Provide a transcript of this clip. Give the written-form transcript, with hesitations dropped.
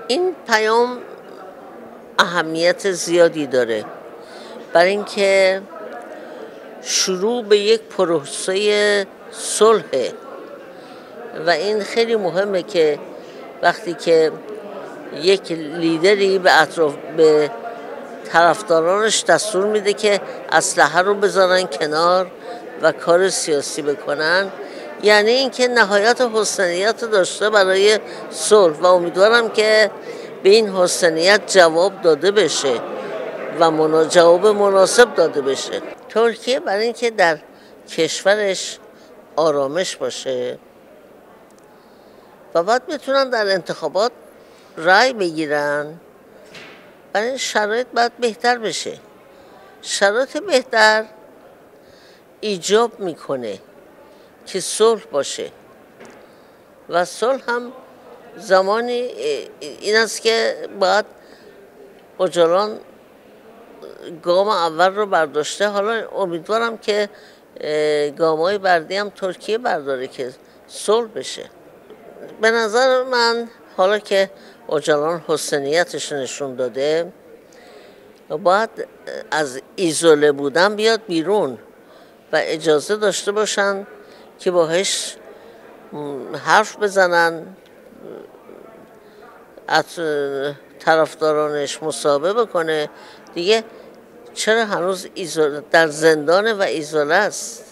این پیام اهمیت زیادی داره، برای اینکه شروع به یک پروسه صلحه و این خیلی مهمه که وقتی که یک لیدری به طرفدارانش دستور میده که اسلحه رو بذارن کنار و کار سیاسی بکنن، یعنی اینکه نهایت حسنیت رو داشته برای صلح و امیدوارم که به این حسنیت جواب داده بشه و جواب مناسب داده بشه. ترکیه برای اینکه در کشورش آرامش باشه و بعد بتونن در انتخابات رای بگیرن، برای شرایط باید بهتر بشه. شرایط بهتر ایجاب میکنه که صلح باشه و صلح هم زمانی این است که باید اوجلان گام اول رو برداشته. حالا امیدوارم که گام‌های بعدی هم ترکیه برداره که صلح بشه. به نظر من حالا که اوجلان حسنیتش نشون داده، باید از ایزوله بودن بیاد بیرون و اجازه داشته باشن که باهاش حرف بزنن، طرفدارانش مصاحبه بکنه. دیگه چرا هنوز در زندانه و ایزوله است؟